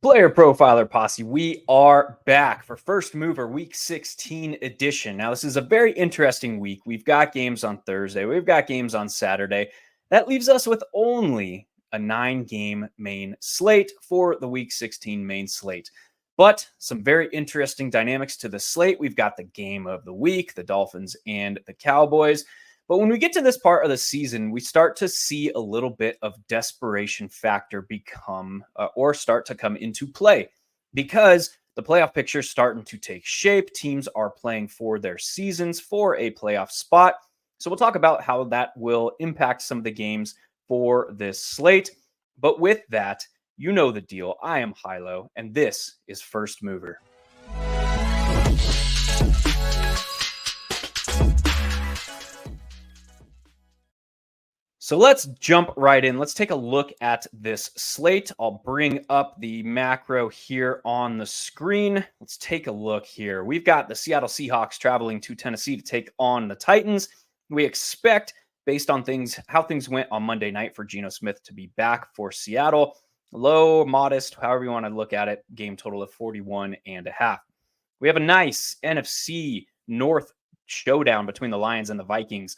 Player Profiler Posse, we are back for First Mover Week 16 edition. Now, this is a very interesting week. We've got games on Thursday. We've got games on Saturday. That leaves us with only a 9-game main slate for the Week 16 main slate. But some very interesting dynamics to the slate. We've got the game of the week, the Dolphins and the Cowboys. But when we get to this part of the season, we start to see a little bit of desperation factor start to come into play because the playoff picture is starting to take shape. Teams are playing for their seasons for a playoff spot. So we'll talk about how that will impact some of the games for this slate. But with that, you know the deal. I am Hilo, and this is First Mover. So let's jump right in. Let's take a look at this slate. I'll bring up the macro here on the screen. Let's take a look here. We've got the Seattle Seahawks traveling to Tennessee to take on the Titans. We expect, based on how things went on Monday night, for Geno Smith to be back for Seattle. Low, modest, however you want to look at it, game total of 41.5. We have a nice NFC North showdown between the Lions and the Vikings.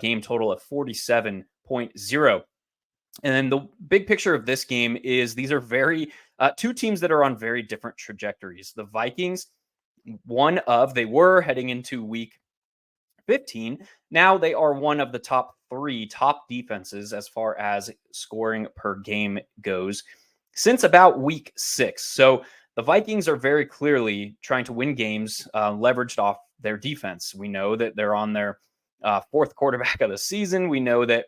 Game total of 47.0. And then the big picture of this game is these are two teams that are on very different trajectories. The Vikings, they were heading into week 15. Now they are one of the top defenses as far as scoring per game goes since about week 6. So the Vikings are very clearly trying to win games leveraged off their defense. We know that they're on their fourth quarterback of the season. We know that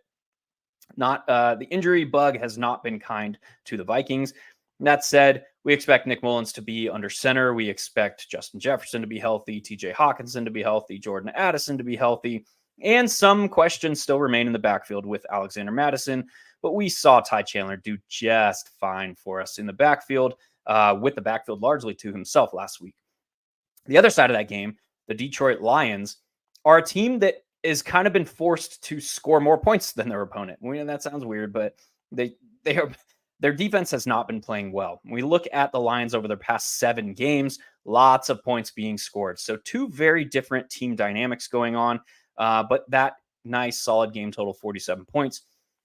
the injury bug has not been kind to the Vikings. That said, we expect Nick Mullins to be under center. We expect Justin Jefferson to be healthy, TJ Hawkinson to be healthy, Jordan Addison to be healthy, and some questions still remain in the backfield with Alexander Mattison. But we saw Ty Chandler do just fine for us in the backfield, with the backfield largely to himself last week. The other side of that game, the Detroit Lions, are a team that is kind of been forced to score more points than their opponent. That sounds weird, but their defense has not been playing well. We look at the Lions over their past 7 games, lots of points being scored. So two very different team dynamics going on, but that nice solid game total, 47 points.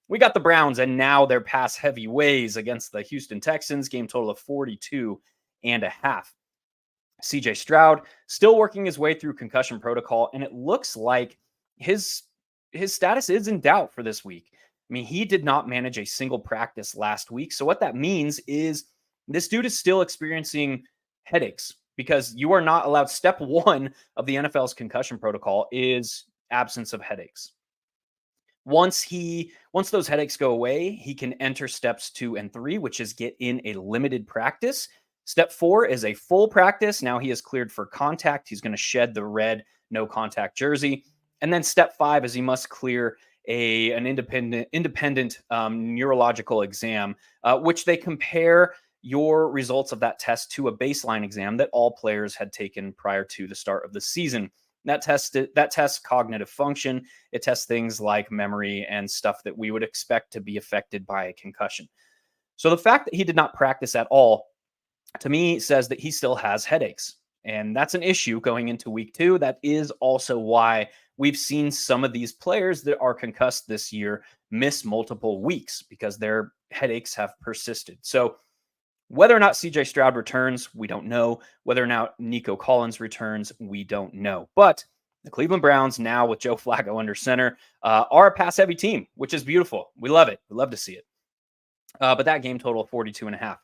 We got the Browns and now their pass heavy ways against the Houston Texans, game total of 42.5. CJ Stroud still working his way through concussion protocol, and it looks like his status is in doubt for this week. I mean, he did not manage a single practice last week. So what that means is this dude is still experiencing headaches because you are not allowed. Step 1 of the NFL's concussion protocol is absence of headaches. Once those headaches go away, he can enter steps 2 and 3, which is get in a limited practice. Step 4 is a full practice. Now he is cleared for contact. He's going to shed the red no contact jersey. And then step 5 is he must clear an independent neurological exam, which they compare your results of that test to a baseline exam that all players had taken prior to the start of the season. That tests cognitive function. It tests things like memory and stuff that we would expect to be affected by a concussion. So the fact that he did not practice at all, to me, says that he still has headaches. And that's an issue going into week 2. That is also why we've seen some of these players that are concussed this year miss multiple weeks because their headaches have persisted. So whether or not CJ Stroud returns, we don't know. Whether or not Nico Collins returns, we don't know. But the Cleveland Browns, now with Joe Flacco under center, are a pass-heavy team, which is beautiful. We love it. We love to see it. But that game total, 42.5.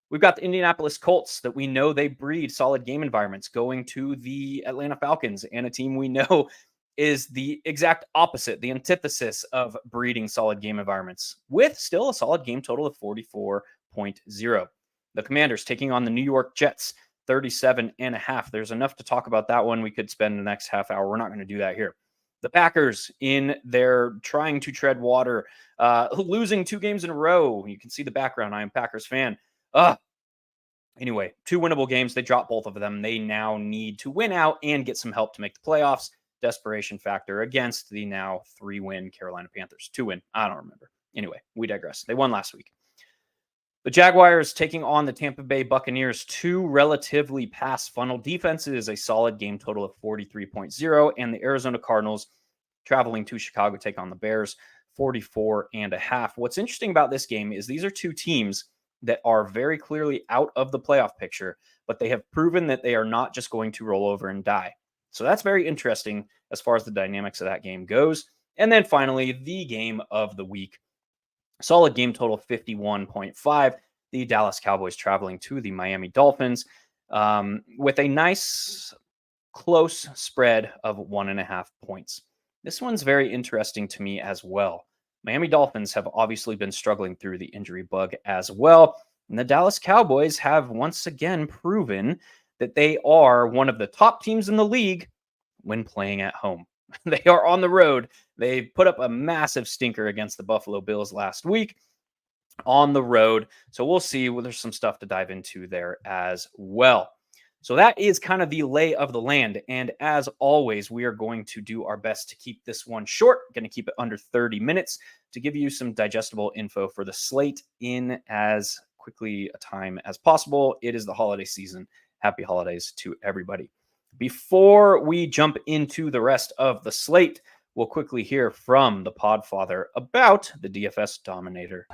We've got the Indianapolis Colts that we know they breed solid game environments going to the Atlanta Falcons, and a team we know is the exact opposite, the antithesis of breeding solid game environments, with still a solid game total of 44.0. The Commanders taking on the New York Jets, 37.5. There's enough to talk about that one. We could spend the next half hour. We're not going to do that here. The Packers in their trying to tread water, losing 2 games in a row. You can see the background. I am a Packers fan. Anyway, 2 winnable games. They dropped both of them. They now need to win out and get some help to make the playoffs. Desperation factor against the now 3-win Carolina Panthers. 2-win. I don't remember. Anyway, we digress. They won last week. The Jaguars taking on the Tampa Bay Buccaneers, two relatively pass funnel defenses, a solid game total of 43.0, and the Arizona Cardinals traveling to Chicago take on the Bears, 44.5. What's interesting about this game is these are two teams that are very clearly out of the playoff picture, but they have proven that they are not just going to roll over and die. So that's very interesting as far as the dynamics of that game goes. And then finally, the game of the week. Solid game total 51.5. The Dallas Cowboys traveling to the Miami Dolphins with a nice close spread of 1.5 points. This one's very interesting to me as well. Miami Dolphins have obviously been struggling through the injury bug as well. And the Dallas Cowboys have once again proven that they are one of the top teams in the league when playing at home. They are on the road. They put up a massive stinker against the Buffalo Bills last week on the road. So we'll see. Well, there's some stuff to dive into there as well. So that is kind of the lay of the land. And as always, we are going to do our best to keep this one short. Going to keep it under 30 minutes to give you some digestible info for the slate in as quickly a time as possible. It is the holiday season. Happy holidays to everybody. Before we jump into the rest of the slate, we'll quickly hear from the Podfather about the DFS Dominator.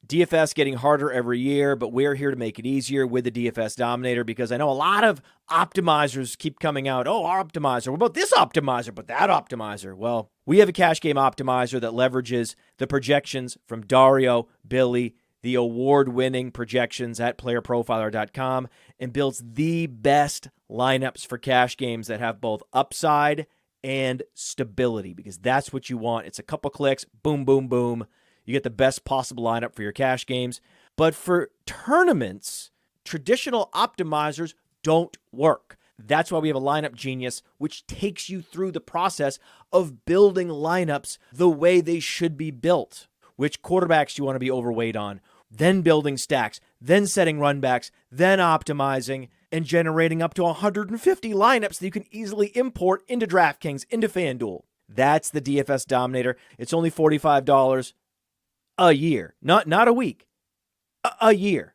DFS getting harder every year, but we're here to make it easier with the DFS Dominator because I know a lot of optimizers keep coming out. Oh, our optimizer. What about this optimizer? But that optimizer. Well, we have a cash game optimizer that leverages the projections from Dario, Billy, the award-winning projections at playerprofiler.com, and builds the best lineups for cash games that have both upside and stability because that's what you want. It's a couple clicks, boom, boom, boom. You get the best possible lineup for your cash games. But for tournaments, traditional optimizers don't work. That's why we have a lineup genius, which takes you through the process of building lineups the way they should be built. Which quarterbacks you want to be overweight on, then building stacks, then setting runbacks, then optimizing, and generating up to 150 lineups that you can easily import into DraftKings, into FanDuel. That's the DFS Dominator. It's only $45 a year, not a week, a year.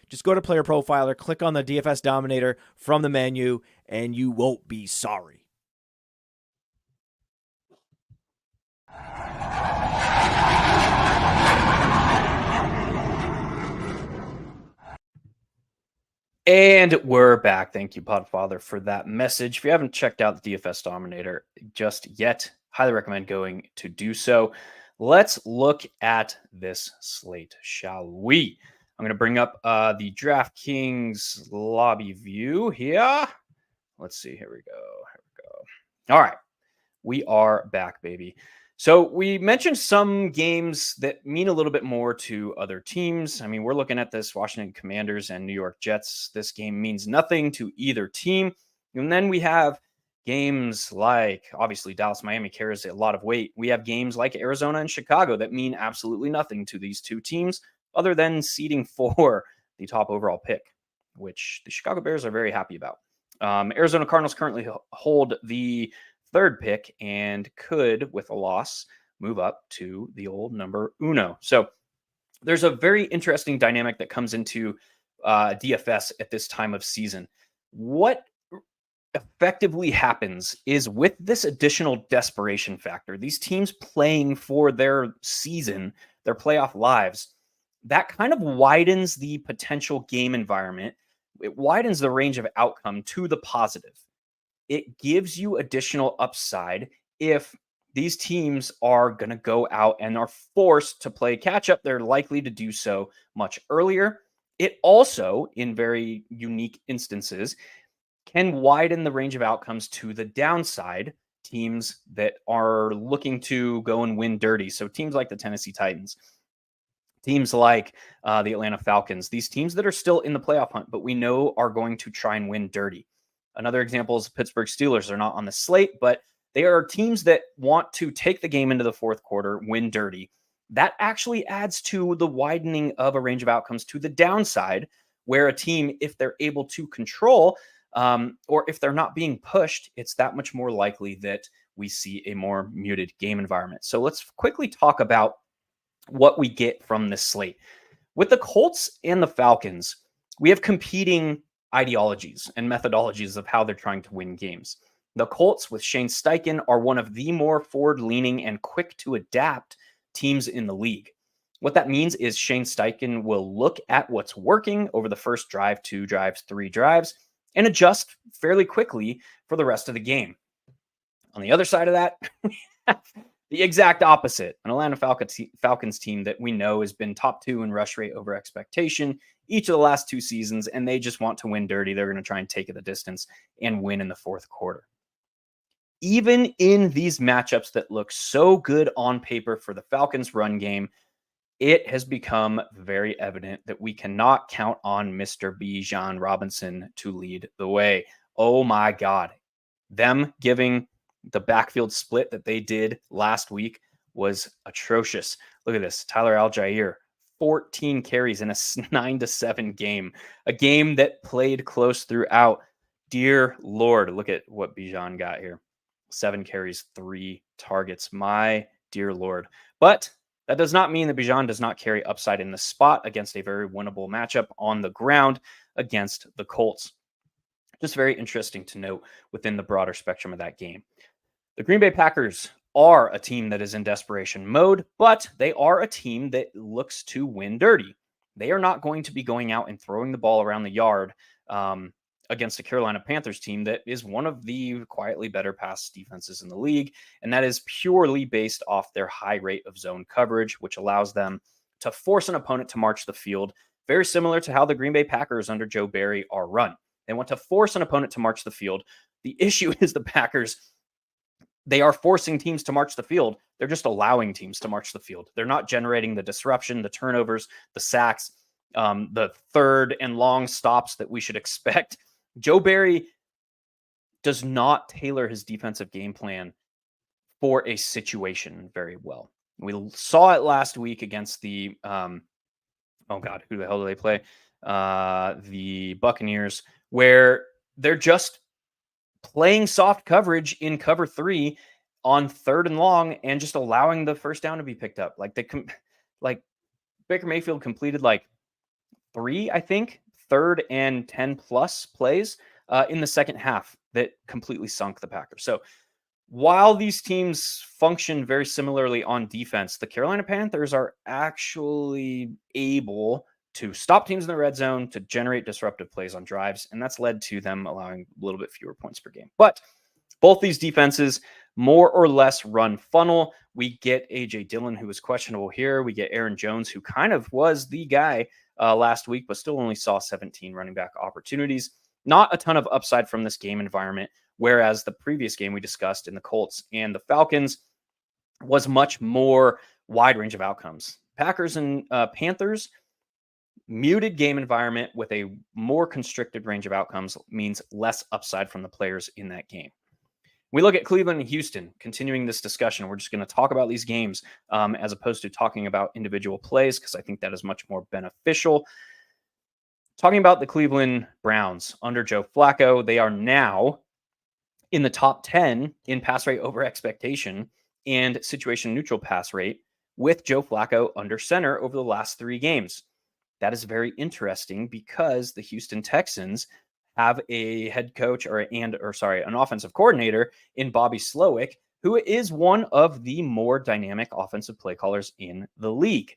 Just go to Player Profiler, click on the DFS Dominator from the menu, and you won't be sorry. And we're back. Thank you, Podfather, for that message. If you haven't checked out the DFS Dominator just yet, highly recommend going to do so. Let's look at this slate, shall we? I'm going to bring up the DraftKings lobby view here. Let's see. Here we go. All right. We are back, baby. So we mentioned some games that mean a little bit more to other teams. I mean, we're looking at this Washington Commanders and New York Jets. This game means nothing to either team. And then we have games like, obviously, Dallas-Miami carries a lot of weight. We have games like Arizona and Chicago that mean absolutely nothing to these two teams other than seeding for the top overall pick, which the Chicago Bears are very happy about. Arizona Cardinals currently hold the third pick and could, with a loss, move up to the old number uno. So there's a very interesting dynamic that comes into DFS at this time of season. What effectively happens is with this additional desperation factor, these teams playing for their season, their playoff lives, that kind of widens the potential game environment. It widens the range of outcome to the positive. It gives you additional upside if these teams are going to go out and are forced to play catch up. They're likely to do so much earlier. It also, in very unique instances, can widen the range of outcomes to the downside, teams that are looking to go and win dirty. So teams like the Tennessee Titans, teams like the Atlanta Falcons, these teams that are still in the playoff hunt, but we know are going to try and win dirty. Another example is the Pittsburgh Steelers. They're not on the slate, but they are teams that want to take the game into the fourth quarter, win dirty. That actually adds to the widening of a range of outcomes to the downside, where a team, if they're able to control, or if they're not being pushed, it's that much more likely that we see a more muted game environment. So let's quickly talk about what we get from this slate. With the Colts and the Falcons, we have competing ideologies and methodologies of how they're trying to win games. The Colts with Shane Steichen are one of the more forward-leaning and quick to adapt teams in the league. What that means is Shane Steichen will look at what's working over the first drive, 2 drives, 3 drives, and adjust fairly quickly for the rest of the game. On the other side of that, we have the exact opposite. An Atlanta Falcons team that we know has been top 2 in rush rate over expectation each of the last 2 seasons, and they just want to win dirty. They're going to try and take it the distance and win in the fourth quarter. Even in these matchups that look so good on paper for the Falcons run game, it has become very evident that we cannot count on Mr. Bijan Robinson to lead the way. Oh my God. Them giving the backfield split that they did last week was atrocious. Look at this. Tyler Algier, 14 carries in a 9-7 game, a game that played close throughout. Dear Lord, look at what Bijan got here. 7 carries, 3 targets. My dear Lord. But that does not mean that Bijan does not carry upside in the spot against a very winnable matchup on the ground against the Colts. Just very interesting to note within the broader spectrum of that game. The Green Bay Packers are a team that is in desperation mode, but they are a team that looks to win dirty. They are not going to be going out and throwing the ball around the yard against the Carolina Panthers team that is one of the quietly better pass defenses in the league. And that is purely based off their high rate of zone coverage, which allows them to force an opponent to march the field, very similar to how the Green Bay Packers under Joe Barry are run. They want to force an opponent to march the field. The issue is the Packers, they are forcing teams to march the field. They're just allowing teams to march the field. They're not generating the disruption, the turnovers, the sacks, the third and long stops that we should expect. Joe Barry does not tailor his defensive game plan for a situation very well. We saw it last week against the, who the hell do they play? The Buccaneers, where they're just playing soft coverage in cover 3 on 3rd and long and just allowing the first down to be picked up. Like Baker Mayfield completed 3, I think, 3rd and 10 plus plays in the second half that completely sunk the Packers. So while these teams function very similarly on defense, the Carolina Panthers are actually able to stop teams in the red zone, to generate disruptive plays on drives, and that's led to them allowing a little bit fewer points per game. But both these defenses more or less run funnel. We get A.J. Dillon, who was questionable here. We get Aaron Jones, who kind of was the guy last week, but still only saw 17 running back opportunities. Not a ton of upside from this game environment, whereas the previous game we discussed in the Colts and the Falcons was much more wide range of outcomes. Packers and Panthers, muted game environment with a more constricted range of outcomes means less upside from the players in that game. We look at Cleveland and Houston, continuing this discussion. We're just going to talk about these games as opposed to talking about individual plays, because I think that is much more beneficial. Talking about the Cleveland Browns under Joe Flacco, they are now in the top 10 in pass rate over expectation and situation neutral pass rate with Joe Flacco under center over the last 3 games. That is very interesting because the Houston Texans have a head coach an offensive coordinator in Bobby Slowick, who is one of the more dynamic offensive play callers in the league.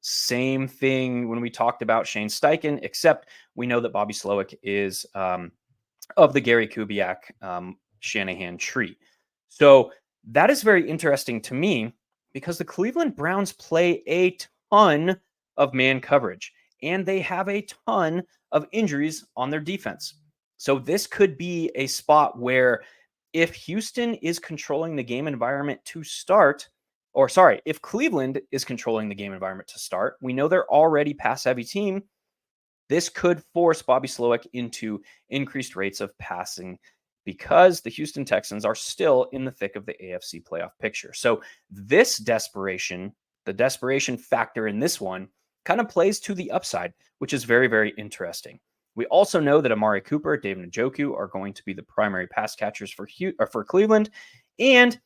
Same thing when we talked about Shane Steichen, except we know that Bobby Slowick is of the Gary Kubiak Shanahan tree. So that is very interesting to me because the Cleveland Browns play a ton of man coverage, and they have a ton of injuries on their defense. So this could be a spot where if Houston is controlling the game environment to start, if Cleveland is controlling the game environment to start, we know they're already pass-heavy team. This could force Bobby Slowick into increased rates of passing because the Houston Texans are still in the thick of the AFC playoff picture. So this desperation, the desperation factor in this one, kind of plays to the upside, which is very, very interesting. We also know that Amari Cooper, David Njoku are going to be the primary pass catchers for Cleveland, And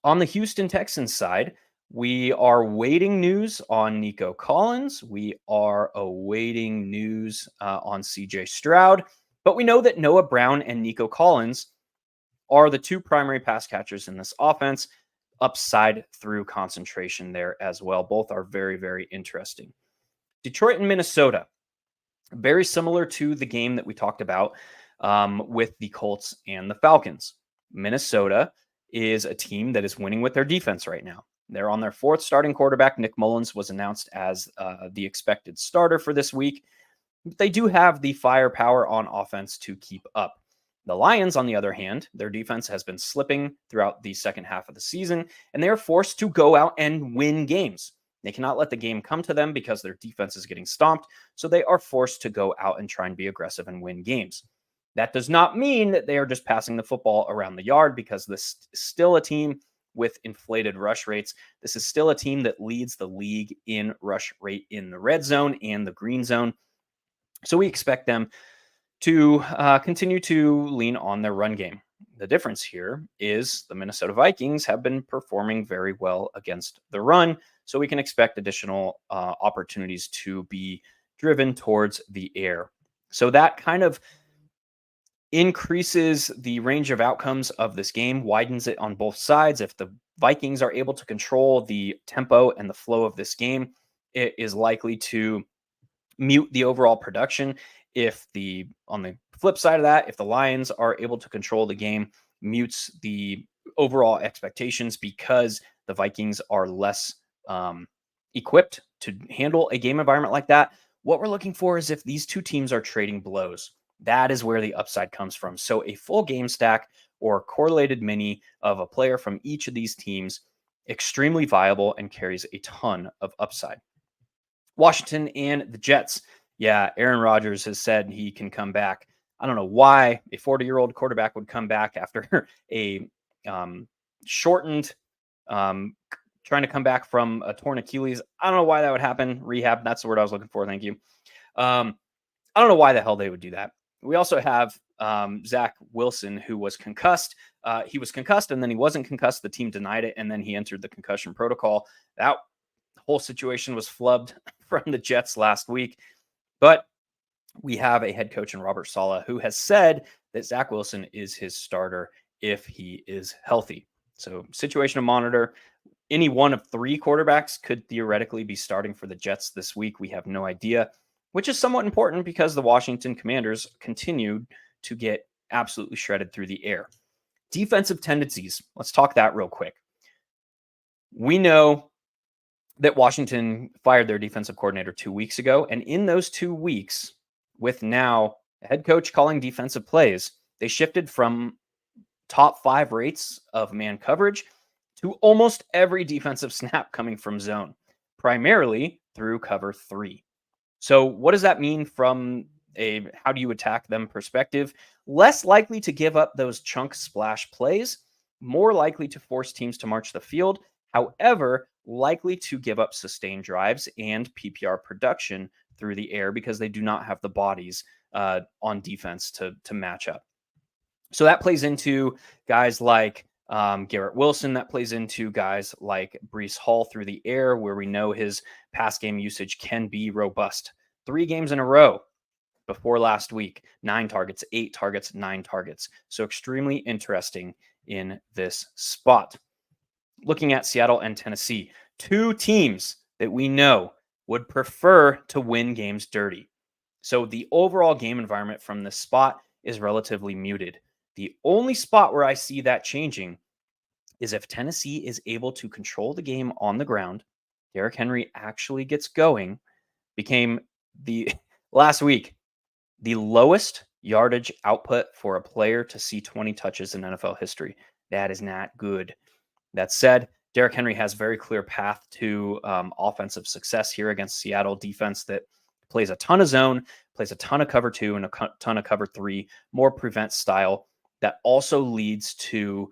on the Houston Texans side, we are waiting news on Nico Collins. We are awaiting news on CJ Stroud. But we know that Noah Brown and Nico Collins are the two primary pass catchers in this offense. Upside through concentration there as well. Both are very, very interesting. Detroit and Minnesota, very similar to the game that we talked about with the Colts and the Falcons. Minnesota is a team that is winning with their defense right now. They're on their fourth starting quarterback. Nick Mullins was announced as the expected starter for this week. They do have the firepower on offense to keep up. The Lions, on the other hand, their defense has been slipping throughout the second half of the season, and they are forced to go out and win games. They cannot let the game come to them because their defense is getting stomped, so they are forced to go out and try and be aggressive and win games. That does not mean that they are just passing the football around the yard, because this is still a team with inflated rush rates. This is still a team that leads the league in rush rate in the red zone and the green zone. So we expect them to continue to lean on their run game. The difference here is the Minnesota Vikings have been performing very well against the run, so we can expect additional opportunities to be driven towards the air. So that kind of increases the range of outcomes of this game, widens it on both sides. If the Vikings are able to control the tempo and the flow of this game, it is likely to mute the overall production. On the flip side of that, if the Lions are able to control the game, mutes the overall expectations, because the Vikings are less equipped to handle a game environment like that. What we're looking for is if these two teams are trading blows. That is where the upside comes from. So a full game stack or correlated mini of a player from each of these teams, extremely viable and carries a ton of upside. Washington and the Jets. Yeah, Aaron Rodgers has said he can come back. I don't know why a 40-year-old quarterback would come back after a shortened trying to come back from a torn Achilles. I don't know why that would happen. Rehab, that's the word I was looking for. Thank you. I don't know why the hell they would do that. We also have Zach Wilson, who was concussed. He was concussed, and then he wasn't concussed. The team denied it, and then he entered the concussion protocol. That whole situation was flubbed from the Jets last week. But we have a head coach in Robert Saleh who has said that Zach Wilson is his starter if he is healthy. So situation to monitor. Any one of three quarterbacks could theoretically be starting for the Jets this week. We have no idea, which is somewhat important because the Washington Commanders continued to get absolutely shredded through the air. Defensive tendencies. Let's talk that real quick. We know that Washington fired their defensive coordinator 2 weeks ago. And in those 2 weeks, with now a head coach calling defensive plays, they shifted from top 5 rates of man coverage to almost every defensive snap coming from zone, primarily through cover 3. So what does that mean from a how do you attack them perspective? Less likely to give up those chunk splash plays, more likely to force teams to march the field. However, likely to give up sustained drives and PPR production through the air because they do not have the bodies on defense to match up. So that plays into guys like Garrett Wilson. That plays into guys like Breece Hall through the air, where we know his pass game usage can be robust. 3 games in a row before last week, 9 targets, 8 targets, 9 targets. So extremely interesting in this spot. Looking at Seattle and Tennessee, 2 teams that we know would prefer to win games dirty. So the overall game environment from this spot is relatively muted. The only spot where I see that changing is if Tennessee is able to control the game on the ground. Derrick Henry actually gets going, became last week the lowest yardage output for a player to see 20 touches in NFL history. That is not good. That said, Derrick Henry has a very clear path to offensive success here against Seattle defense that plays a ton of zone, plays a ton of cover 2 and a ton of cover 3, more prevent style. That also leads to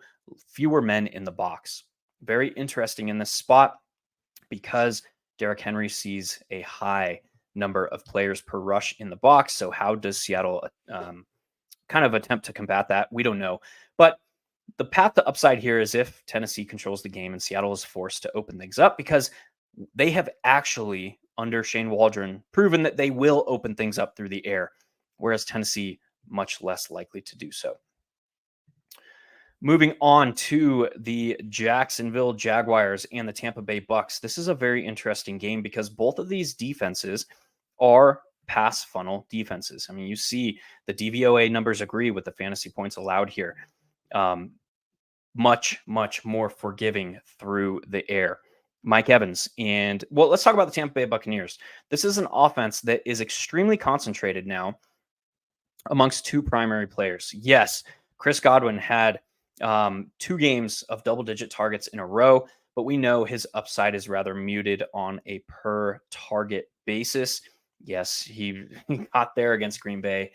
fewer men in the box. Very interesting in this spot because Derrick Henry sees a high number of players per rush in the box. So how does Seattle kind of attempt to combat that? We don't know. But the path to upside here is if Tennessee controls the game and Seattle is forced to open things up, because they have actually, under Shane Waldron, proven that they will open things up through the air, whereas Tennessee much less likely to do so. Moving on to the Jacksonville Jaguars and the Tampa Bay Bucks. This is a very interesting game because both of these defenses are pass funnel defenses. I mean, you see the DVOA numbers agree with the fantasy points allowed here. Much more forgiving through the air. Mike Evans and, well, let's talk about the Tampa Bay Buccaneers. This is an offense that is extremely concentrated now amongst two primary players. Yes, Chris Godwin had 2 games of double-digit targets in a row, but we know his upside is rather muted on a per target basis. Yes, he got there against Green Bay.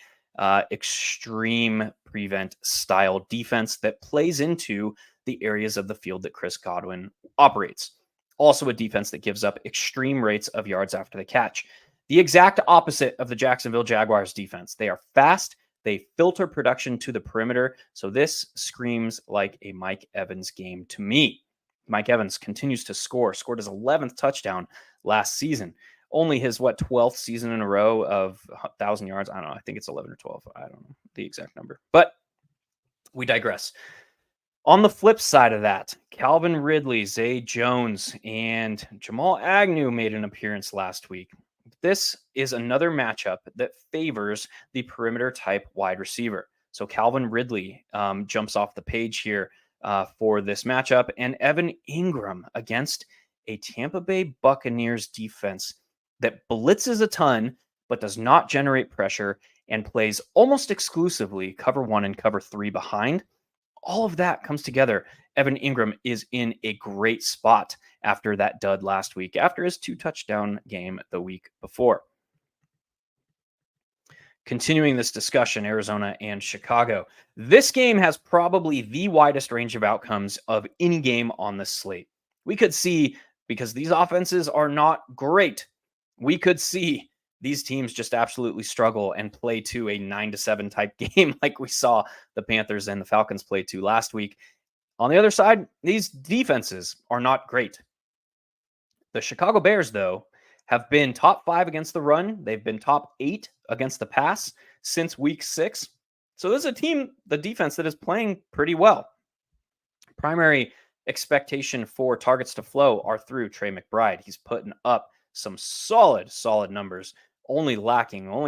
Extreme prevent style defense that plays into the areas of the field that Chris Godwin operates. Also a defense that gives up extreme rates of yards after the catch. The exact opposite of the Jacksonville Jaguars defense. They are fast. They filter production to the perimeter. So this screams like a Mike Evans game to me. Mike Evans continues to scored his 11th touchdown last season. Only his, 12th season in a row of 1,000 yards. I don't know. I think it's 11 or 12. I don't know the exact number, but we digress. On the flip side of that, Calvin Ridley, Zay Jones, and Jamal Agnew made an appearance last week. This is another matchup that favors the perimeter type wide receiver. So Calvin Ridley jumps off the page here for this matchup, and Evan Ingram against a Tampa Bay Buccaneers defense that blitzes a ton, but does not generate pressure and plays almost exclusively cover 1 and cover 3 behind. All of that comes together. Evan Ingram is in a great spot after that dud last week, after his 2-touchdown game the week before. Continuing this discussion, Arizona and Chicago. This game has probably the widest range of outcomes of any game on this slate. We could see, because these offenses are not great, we could see these teams just absolutely struggle and play to a 9-7 type game like we saw the Panthers and the Falcons play to last week. On the other side, these defenses are not great. The Chicago Bears, though, have been top 5 against the run. They've been top 8 against the pass since week 6. So this is a team, the defense, that is playing pretty well. Primary expectation for targets to flow are through Trey McBride. He's putting up some solid numbers. Only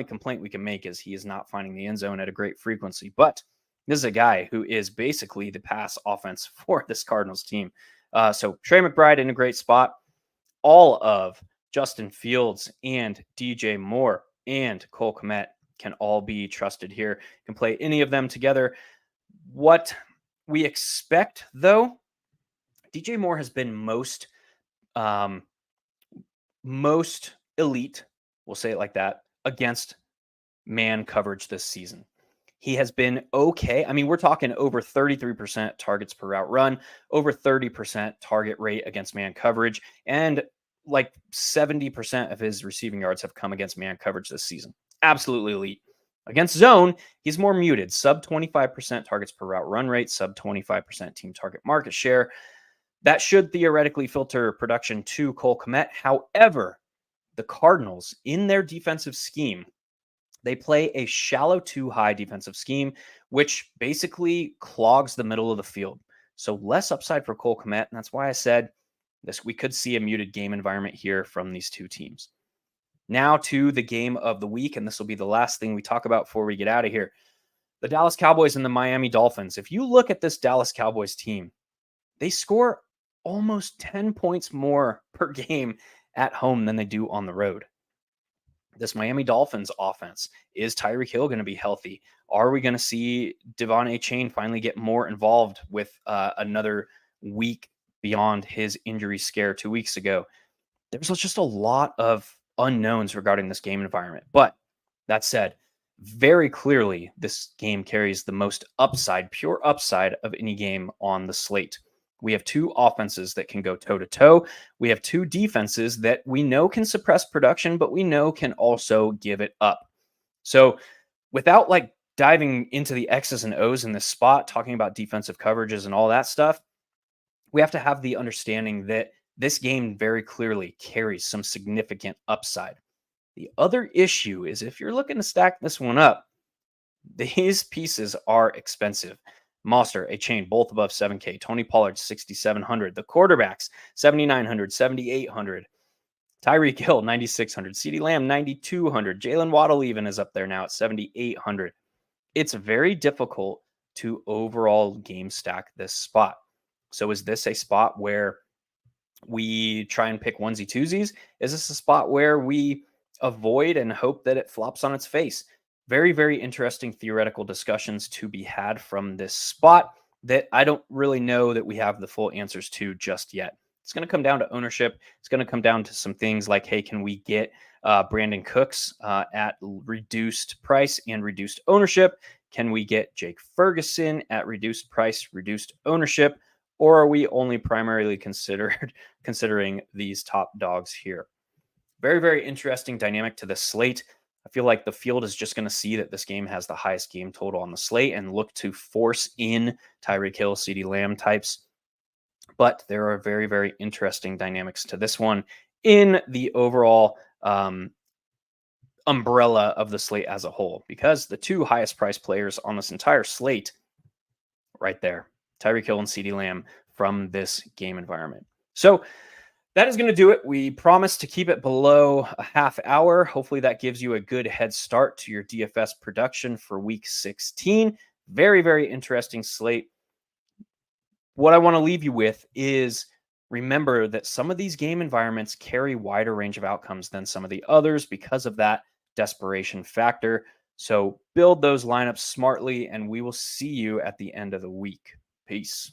complaint we can make is he is not finding the end zone at a great frequency. But this is a guy who is basically the pass offense for this Cardinals team. So Trey McBride in a great spot. All of Justin Fields and DJ Moore and Cole Kmet can all be trusted here. Can play any of them together. What we expect, though, DJ Moore has been most elite, we'll say it like that, against man coverage this season. He has been okay. I mean, we're talking over 33% targets per route run, over 30% target rate against man coverage, and like 70% of his receiving yards have come against man coverage this season. Absolutely elite. Against zone, he's more muted. Sub 25% targets per route run rate, sub 25% team target market share. That should theoretically filter production to Cole Kmet. However, the Cardinals, in their defensive scheme, they play a shallow to high defensive scheme, which basically clogs the middle of the field. So less upside for Cole Kmet, and that's why I said we could see a muted game environment here from these two teams. Now to the game of the week, and this will be the last thing we talk about before we get out of here. The Dallas Cowboys and the Miami Dolphins. If you look at this Dallas Cowboys team, they score almost 10 points more per game at home than they do on the road. This Miami Dolphins offense, is Tyreek Hill going to be healthy? Are we going to see Devon Achane finally get more involved with another week beyond his injury scare 2 weeks ago? There's just a lot of unknowns regarding this game environment. But that said, very clearly, this game carries the most upside, pure upside of any game on the slate. We have two offenses that can go toe-to-toe. We have two defenses that we know can suppress production, but we know can also give it up. So without diving into the X's and O's in this spot, talking about defensive coverages and all that stuff, we have to have the understanding that this game very clearly carries some significant upside. The other issue is if you're looking to stack this one up, these pieces are expensive. Monster, a chain, both above 7K. Tony Pollard, 6,700. The quarterbacks, 7,900, 7,800. Tyreek Hill, 9,600. CeeDee Lamb, 9,200. Jalen Waddle even is up there now at 7,800. It's very difficult to overall game stack this spot. So is this a spot where we try and pick onesie twosies? Is this a spot where we avoid and hope that it flops on its face? Very, very interesting theoretical discussions to be had from this spot that I don't really know that we have the full answers to just yet. It's going to come down to ownership. It's going to come down to some things like, hey, can we get Brandon Cooks at reduced price and reduced ownership? Can we get Jake Ferguson at reduced price, reduced ownership? Or are we only primarily considering these top dogs here? Very, very interesting dynamic to the slate. I feel like the field is just going to see that this game has the highest game total on the slate and look to force in Tyreek Hill, CeeDee Lamb types. But there are very, very interesting dynamics to this one in the overall umbrella of the slate as a whole, because the two highest priced players on this entire slate right there, Tyreek Hill and CeeDee Lamb from this game environment. So that is going to do it. We promise to keep it below a half hour. Hopefully that gives you a good head start to your DFS production for week 16. Very, very interesting slate. What I want to leave you with is remember that some of these game environments carry wider range of outcomes than some of the others because of that desperation factor. So build those lineups smartly, and we will see you at the end of the week. Peace.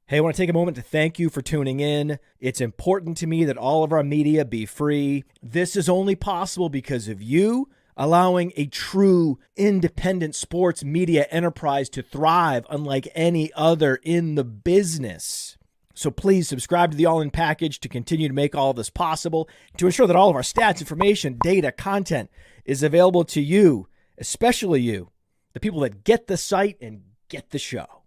Hey, I want to take a moment to thank you for tuning in. It's important to me that all of our media be free. This is only possible because of you, allowing a true independent sports media enterprise to thrive unlike any other in the business. So please subscribe to the All In Package to continue to make all of this possible, to ensure that all of our stats, information, data, content is available to you, especially you, the people that get the site and get the show.